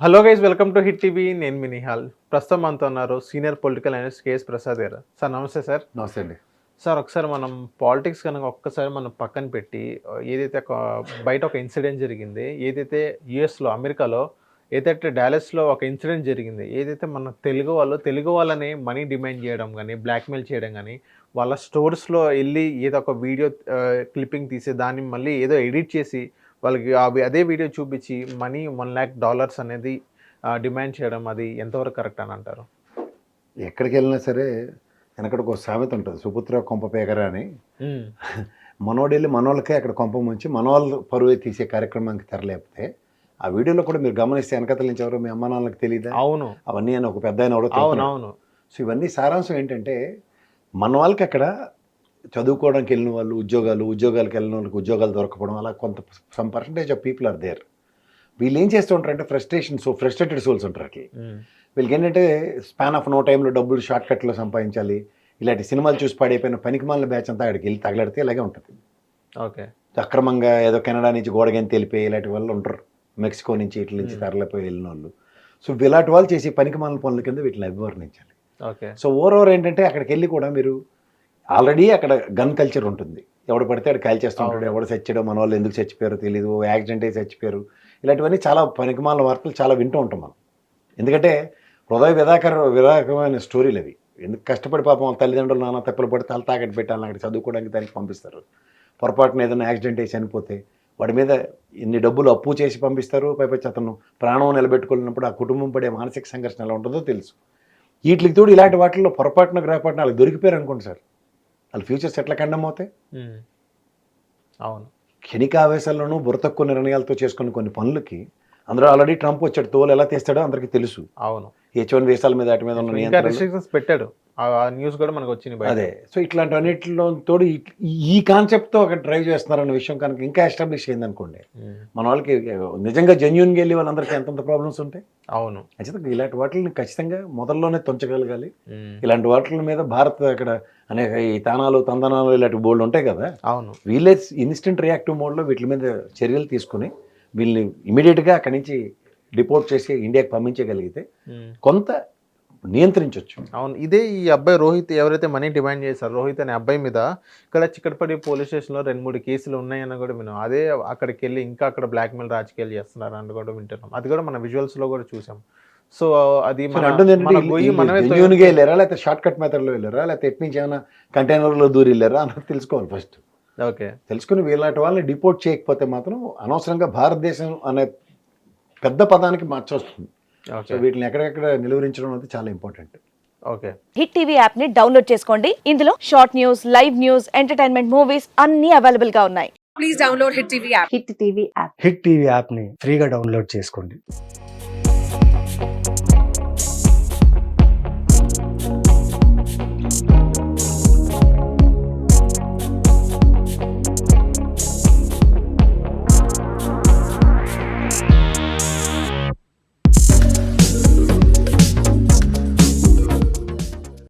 Hello guys, welcome to hit TV. నేను మీ నిహాల్. ప్రస్తుతం మనతో ఉన్నారు senior political analyst KS Prasad గారు. సార్ నమస్తే సార్. నమస్తే అండి. సార్ ఒకసారి మనం పాలిటిక్స్ కనుక ఒక్కసారి మనం పక్కన పెట్టి ఏదైతే బయట ఒక ఇన్సిడెంట్ జరిగింది, ఏదైతే యుఎస్లో అమెరికాలో ఏదైతే డాలస్లో ఒక ఇన్సిడెంట్ జరిగింది, ఏదైతే మన తెలుగు వాళ్ళని మనీ డిమాండ్ చేయడం కానీ బ్లాక్మెయిల్ చేయడం కానీ వాళ్ళ స్టోర్స్లో వెళ్ళి ఏదో ఒక వీడియో క్లిప్పింగ్ తీసి దాన్ని మళ్ళీ ఏదో ఎడిట్ చేసి వాళ్ళకి అదే వీడియో చూపించి మనీ $1,00,000 అనేది డిమాండ్ చేయడం, అది ఎంతవరకు కరెక్ట్ అని అంటారు? ఎక్కడికి వెళ్ళినా సరే వెనకడికి ఒక సామెత ఉంటుంది, సుపుత్ర కొంప పేకరా అని. మనోడెళ్ళి మనోళ్ళకే అక్కడ కొంప ముంచి మనోళ్ళు పరువే తీసే కార్యక్రమానికి తెరలేపితే ఆ వీడియోలో కూడా మీరు గమనిస్తే వెనకతల నుంచి ఎవరో మీ అమ్మ నాన్నలకు తెలియదా? అవును, అవన్నీ అని ఒక పెద్ద ఆయన అవును. సో ఇవన్నీ సారాంశం ఏంటంటే, మన వాళ్ళకి అక్కడ చదువుకోవడానికి వెళ్ళిన వాళ్ళు ఉద్యోగాలకు వెళ్ళిన వాళ్ళకి ఉద్యోగాలు దొరకపోవడం, అలా కొంత some percentage of people are there. వీళ్ళు ఏం చేస్తూ ఉంటారంటే ఫ్రస్ట్రేటెడ్ సోల్స్ ఉంటారు అట్లా. వీళ్ళకి ఏంటంటే స్పాన్ ఆఫ్ నో టైంలో డబ్బులు షార్ట్ కట్లో సంపాదించాలి, ఇలాంటి సినిమాలు చూసి పాడైపోయిన పనికిమాలిన బ్యాచ్ అంతా అక్కడికి వెళ్ళి తగలడితే ఇలాగే ఉంటుంది. ఓకే, అక్రమంగా ఏదో కెనడా నుంచి గోడగని తెలిపి ఇలాంటి వాళ్ళు ఉంటారు, మెక్సికో నుంచి ఇట్ల నుంచి తరలిపోయి వెళ్ళిన వాళ్ళు. సో ఇలాంటి వాళ్ళు చేసి పనికిమాలిన పనుల కింద వీటిని అభివర్ణించాలి. ఓకే. సో ఓవర్ ఏంటంటే అక్కడికి వెళ్ళి కూడా మీరు ఆల్రెడీ అక్కడ గన్ కల్చర్ ఉంటుంది, ఎవడు పడితే అక్కడ కాల్ చేస్తుంటాడు, ఎవడు చచ్చాడో, మన వాళ్ళు ఎందుకు చచ్చిపోయారో తెలియదు, యాక్సిడెంట్ అయి చచ్చిపోయారు, ఇలాంటివన్నీ చాలా పనికిమాలిన వార్తలు చాలా వింటూ ఉంటాం మనం. ఎందుకంటే హృదయ విదారకమైన స్టోరీలు అవి. ఎందుకు కష్టపడి పాపం తల్లిదండ్రులు నాన్న తప్పులు పడి తల తాకట్టు పెట్టాలని అక్కడ చదువుకోవడానికి దానికి పంపిస్తారు. పొరపాటున ఏదైనా యాక్సిడెంట్ అయి చనిపోతే వాడి మీద ఇన్ని డబ్బులు అప్పు చేసి పంపిస్తారు, పైపచ్చి అతను ప్రాణం నిలబెట్టుకున్నప్పుడు ఆ కుటుంబం పడే మానసిక సంఘర్షణ ఎలా ఉంటుందో తెలుసు. వీటికి తోడు ఇలాంటి వాటిల్లో పొరపాటున గ్రహపాటున వాళ్ళకి దొరికిపోయారు అనుకోండి సార్, వాళ్ళ ఫ్యూచర్స్ ఎట్లా ఖండం అవుతాయి? అవును. క్షణిక ఆవేశాల్లోనూ బుర్రతక్కువ నిర్ణయాలతో చేసుకున్న కొన్ని పనులకి అందులో ఆల్రెడీ ట్రంప్ వచ్చాడు, తోలు ఎలా తీస్తాడో అందరికీ తెలుసు. అవును. H1 వీసాల మీద వాటి మీద ఉన్న రిస్ట్రిక్షన్స్ పెట్టాడు, ఆ న్యూస్ కూడా మనకు వచ్చింది. అదే. సో ఇట్లాంటి అన్నింటిలో తోడు ఈ కాన్సెప్ట్తో అక్కడ డ్రైవ్ చేస్తున్నారన్న విషయం కనుక ఇంకా ఎస్టాబ్లిష్ అయిందనుకోండి, మన వాళ్ళకి నిజంగా జెన్యున్గా వెళ్ళి వాళ్ళందరికీ ఎంతంత ప్రాబ్లమ్స్ ఉంటాయి. అవును. ఖచ్చితంగా ఇలాంటి వాటిని ఖచ్చితంగా మొదల్లోనే తుంచగలగాలి. ఇలాంటి వాటి మీద భారత్ అక్కడ అనేక ఈ తానాలు తందనాలు ఇలాంటి బోర్డులు ఉంటాయి కదా. అవును. వీళ్ళే ఇన్స్టెంట్ రియాక్టివ్ మోడ్లో వీటి మీద చర్యలు తీసుకుని వీళ్ళని ఇమీడియట్గా అక్కడి నుంచి డిపోర్ట్ చేసి ఇండియాకి పంపించగలిగితే కొంత నియంత్రించవచ్చు. అవును. ఇదే ఈ అబ్బాయి రోహిత్ ఎవరైతే మనీ డిమాండ్ చేశారో, రోహిత్ అనే అబ్బాయి మీద ఇక్కడ చిక్కడపల్లి పోలీస్ స్టేషన్లో 2-3 కేసులు ఉన్నాయని కూడా విన్నాం. అదే అక్కడికి వెళ్ళి ఇంకా అక్కడ బ్లాక్మెయిల్ రాజకీయాలు చేస్తున్నారు అని కూడా వింటున్నాం. అది కూడా మన విజువల్స్లో కూడా చూసాం. సో అది జెన్యూన్గా వెళ్ళారా, లేకపోతే షార్ట్ కట్ మెథడ్లో వెళ్ళారా, లేకపోతే ఎటు నుంచి ఏమైనా కంటైనర్లో దూరి వెళ్ళారా అన్నది తెలుసుకోవాలి ఫస్ట్. ఓకే. తెలుసుకుని వీళ్ళంటి వాళ్ళని డిపోర్ట్ చేయకపోతే మాత్రం అనవసరంగా భారతదేశం అనే పెద్ద పదానికి మార్చొస్తుంది. సో వీటిని ఎక్కడెక్కడ నిలువరించడం అనేది చాలా important. Okay. Hit TV app ని డౌన్లోడ్ చేసుకోండి. ఇందులో short news, live news, entertainment movies అన్ని అవైలబుల్ గా ఉన్నాయి. Please download hit TV app. Hit TV app hit TV యాప్ని ఫ్రీగా డౌన్లోడ్ చేసుకోండి.